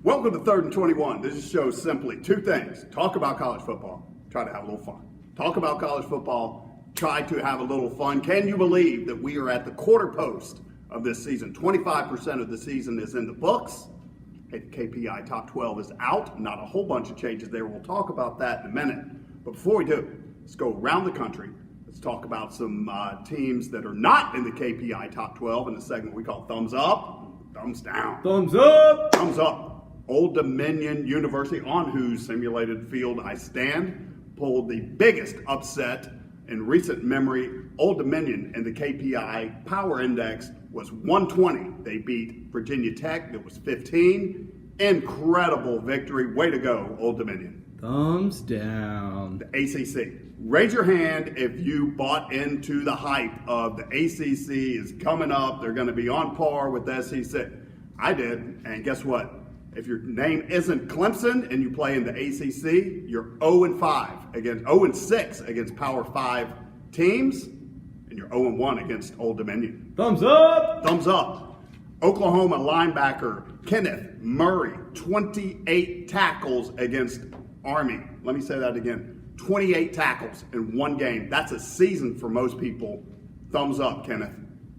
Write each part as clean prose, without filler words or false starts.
Welcome to 3rd and 21. This show is simply two things. Talk about college football, try to have a little fun. Talk about college football, try to have a little fun. Can you believe that we are at the quarter post of this season? 25% of the season is in the books. Hey, the KPI Top 12 is out. Not a whole bunch of changes there. We'll talk about that in a minute. But before we do, let's go around the country. Let's talk about some teams that are not in the KPI Top 12 in the segment we call Thumbs Up, Thumbs Down. Thumbs up! Thumbs up. Old Dominion University, on whose simulated field I stand, pulled the biggest upset in recent memory. Old Dominion in the KPI Power Index was 120. They beat Virginia Tech. It was 15. Incredible victory. Way to go, Old Dominion. Thumbs down. The ACC. Raise your hand if you bought into the hype of the ACC is coming up. They're going to be on par with the SEC. I did, and guess what? If your name isn't Clemson and you play in the ACC, you're 0-5 against 0-6 against Power 5 teams, and you're 0-1 against Old Dominion. Thumbs up! Thumbs up. Oklahoma linebacker Kenneth Murray, 28 tackles against Army. Let me say that again. 28 tackles in one game. That's a season for most people. Thumbs up, Kenneth.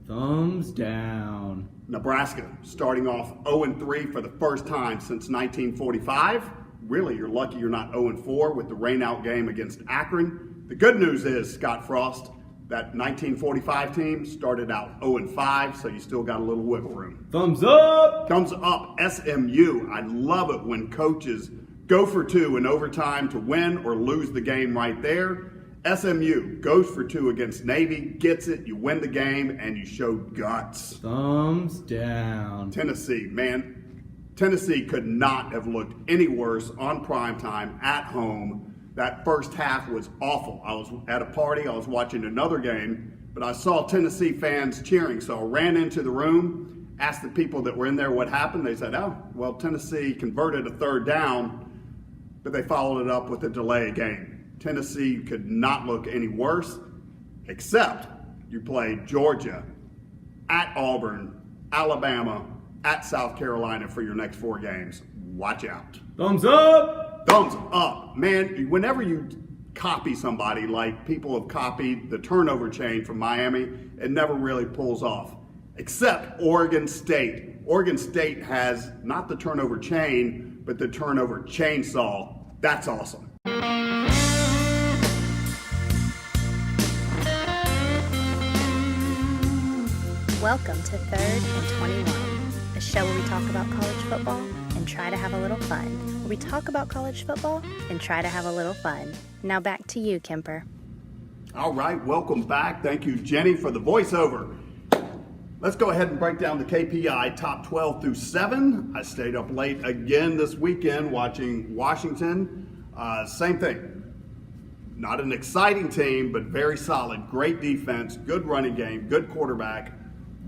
Thumbs down. Nebraska starting off 0-3 for the first time since 1945. Really, you're lucky you're not 0-4 with the rain-out game against Akron. The good news is, Scott Frost, that 1945 team started out 0-5, so you still got a little wiggle room. Thumbs up! Thumbs up, SMU. I love it when coaches go for two in overtime to win or lose the game right there. SMU goes for two against Navy, gets it, you win the game, and you show guts. Thumbs down. Tennessee, man, Tennessee could not have looked any worse on primetime at home. That first half was awful. I was at a party, I was watching another game, but I saw Tennessee fans cheering, so I ran into the room, asked the people that were in there what happened. They said, oh, well, Tennessee converted a third down, but they followed it up with a delay game. Tennessee could not look any worse, except you play Georgia, at Auburn, Alabama, at South Carolina for your next four games. Watch out. Thumbs up! Thumbs up. Man, whenever you copy somebody, like people have copied the turnover chain from Miami, it never really pulls off, except Oregon State. Oregon State has not the turnover chain, but the turnover chainsaw. That's awesome. Welcome to 3rd and 21, a show where we talk about college football and try to have a little fun. Where we talk about college football and try to have a little fun. Now back to you, Kemper. All right, welcome back. Thank you, Jenny, for the voiceover. Let's go ahead and break down the KPI top 12 through 7. I stayed up late again this weekend watching Washington. Same thing. Not an exciting team, but very solid. Great defense, good running game, good quarterback.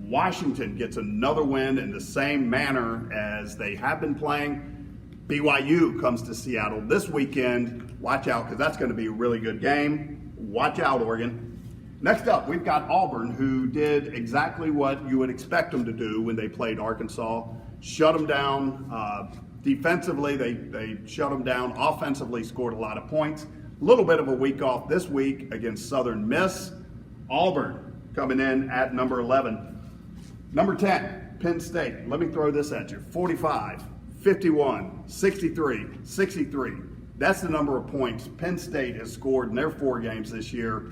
Washington gets another win in the same manner as they have been playing. BYU comes to Seattle this weekend. Watch out, because that's going to be a really good game. Watch out, Oregon. Next up, we've got Auburn, who did exactly what you would expect them to do when they played Arkansas. Shut them down. Defensively, they shut them down. Offensively, scored a lot of points. A little bit of a week off this week against Southern Miss. Auburn coming in at number 11. Number 10, Penn State. Let me throw this at you. 45, 51, 63, 63. That's the number of points Penn State has scored in their 4 games this year.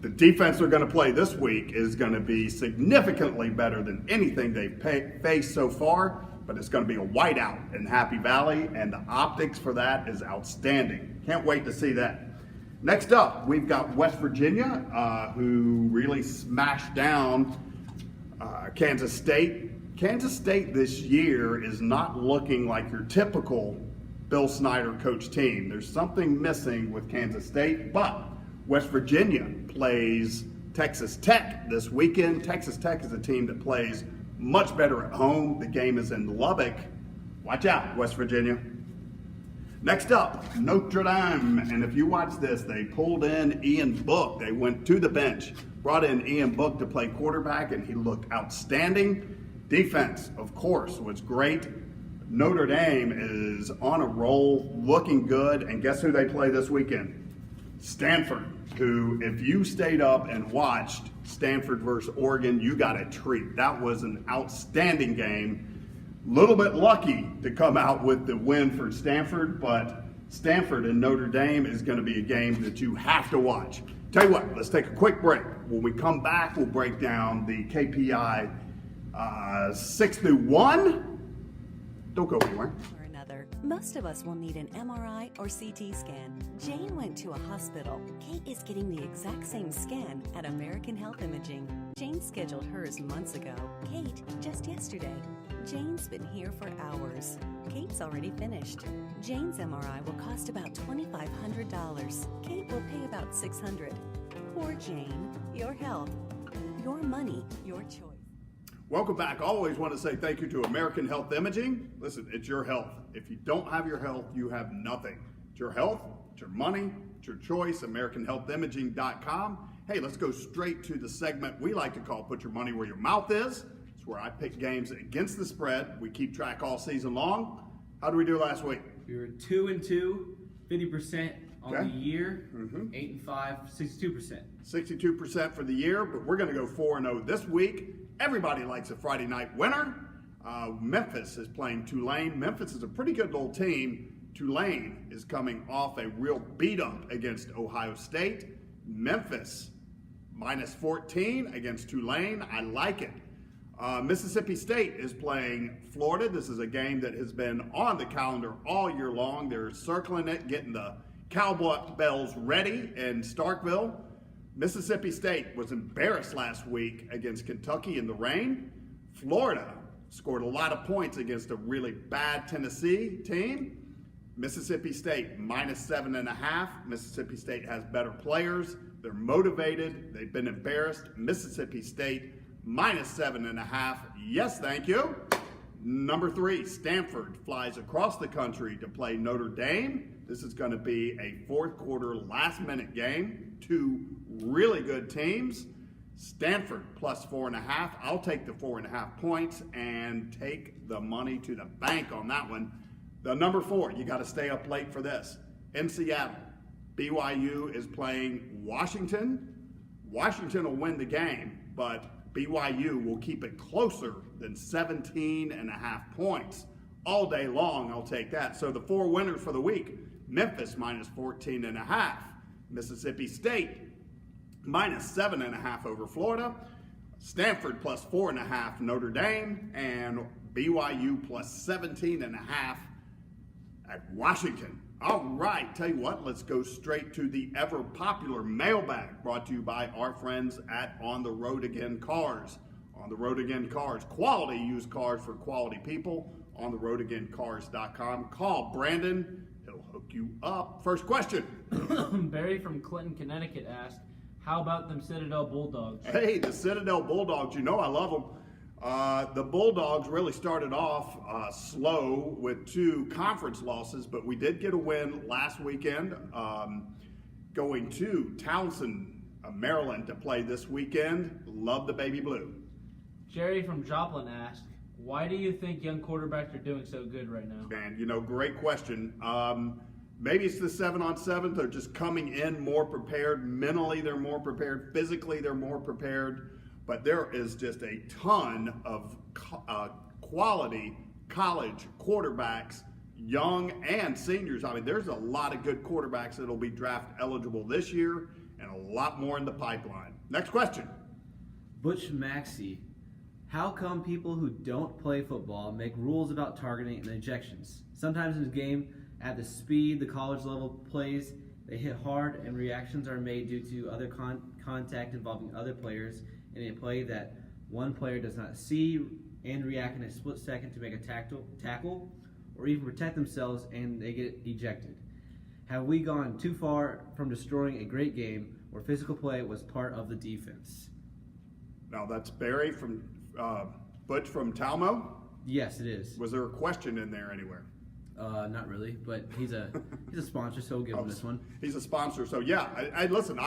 The defense they're going to play this week is going to be significantly better than anything they've faced so far, but it's going to be a whiteout in Happy Valley, and the optics for that is outstanding. Can't wait to see that. Next up, we've got West Virginia, who really smashed down Kansas State. Kansas State this year is not looking like your typical Bill Snyder coach team. There's something missing with Kansas State, but West Virginia plays Texas Tech this weekend. Texas Tech is a team that plays much better at home. The game is in Lubbock. Watch out, West Virginia. Next up, Notre Dame. And if you watch this, they pulled in Ian Book. They went to the bench, brought in Ian Book to play quarterback, and he looked outstanding. Defense, of course, was great. Notre Dame is on a roll, looking good, and guess who they play this weekend? Stanford, who, if you stayed up and watched Stanford versus Oregon, you got a treat. That was an outstanding game. Little bit lucky to come out with the win for Stanford, but Stanford and Notre Dame is going to be a game that you have to watch. Tell you what, let's take a quick break. When we come back, we'll break down the KPI 6 through 1. Don't go anywhere. Or another. Most of us will need an MRI or CT scan. Jane went to a hospital. Kate is getting the exact same scan at American Health Imaging. Jane scheduled hers months ago. Kate just yesterday. Jane's been here for hours. Kate's already finished. Jane's MRI will cost about $2,500. Kate will pay about $600. Poor Jane. Your health, your money, your choice. Welcome back. Always want to say thank you to American Health Imaging. Listen, it's your health. If you don't have your health, you have nothing. It's your health, it's your money, it's your choice, AmericanHealthImaging.com. Hey, let's go straight to the segment we like to call Put Your Money Where Your Mouth Is. It's where I pick games against the spread. We keep track all season long. How did we do last week? We were 2-2, 50% on Okay. the year, 8-5, 62%. 62% for the year, but we're going to go 4-0 this week. Everybody likes a Friday night winner. Memphis is playing Tulane. Memphis is a pretty good little team. Tulane is coming off a real beat-up against Ohio State. Memphis minus 14 against Tulane. I like it. Mississippi State is playing Florida. This is a game that has been on the calendar all year long. They're circling it, getting the cowbells ready in Starkville. Mississippi State was embarrassed last week against Kentucky in the rain. Florida scored a lot of points against a really bad Tennessee team. Mississippi State minus 7.5. Mississippi State has better players. They're motivated. They've been embarrassed. Mississippi State minus 7.5. Yes, thank you. Number 3, Stanford flies across the country to play Notre Dame. This is going to be a fourth quarter last minute game. Two really good teams. Stanford plus 4.5. I'll take the 4.5 points and take the money to the bank on that one. The number 4, you got to stay up late for this. In Seattle, BYU is playing Washington. Washington will win the game, but BYU will keep it closer than 17.5 points. All day long, I'll take that. So the 4 winners for the week: Memphis minus 14.5. Mississippi State minus 7.5 over Florida. Stanford plus 4.5 Notre Dame. And BYU plus 17.5 at Washington. All right, tell you what, let's go straight to the ever popular mailbag brought to you by our friends at On the Road Again Cars. On the Road Again Cars, quality used cars for quality people. OnTheRoadAgainCars.com. Call Brandon, he'll hook you up. First question. Barry from Clinton, Connecticut asked, how about them Citadel Bulldogs? Hey, the Citadel Bulldogs, you know I love them. The Bulldogs really started off slow with 2 conference losses, but we did get a win last weekend, going to Townsend, Maryland to play this weekend. Love the baby blue. Jerry from Joplin asked, why do you think young quarterbacks are doing so good right now? Man, you know, great question. Maybe it's the 7-on-7. They're just coming in more prepared. Mentally, they're more prepared. Physically, they're more prepared. But there is just a ton of quality college quarterbacks, young and seniors. I mean, there's a lot of good quarterbacks that will be draft eligible this year and a lot more in the pipeline. Next question. Butch Maxey. How come people who don't play football make rules about targeting and ejections? Sometimes in the game, at the speed the college level plays, they hit hard and reactions are made due to other contact involving other players in a play that one player does not see and react in a split second to make a tackle or even protect themselves, and they get ejected. Have we gone too far from destroying a great game where physical play was part of the defense? Now that's Barry from Butch from Talmo. Yes, it is. Was there a question in there anywhere? Not really, but he's a sponsor, so we'll give him this one. He's a sponsor, so yeah. I listen.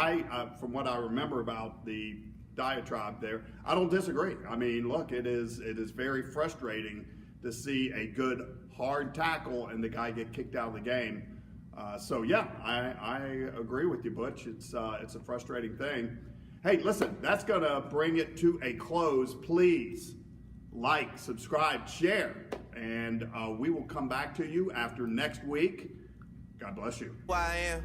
From what I remember about the diatribe there, I don't disagree. I mean, look, it is very frustrating to see a good hard tackle and the guy get kicked out of the game. So yeah, I agree with you, Butch. It's a frustrating thing. Hey, listen, that's gonna bring it to a close. Please like, subscribe, share, and we will come back to you after next week. God bless you. I am.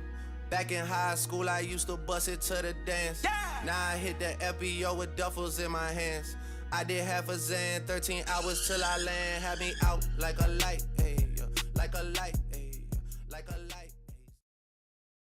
Back in high school, I used to bust it to the dance. Yeah. Now I hit the FBO with duffels in my hands. I did half a Zan, 13 hours till I land. Had me out like a light, hey, like a light.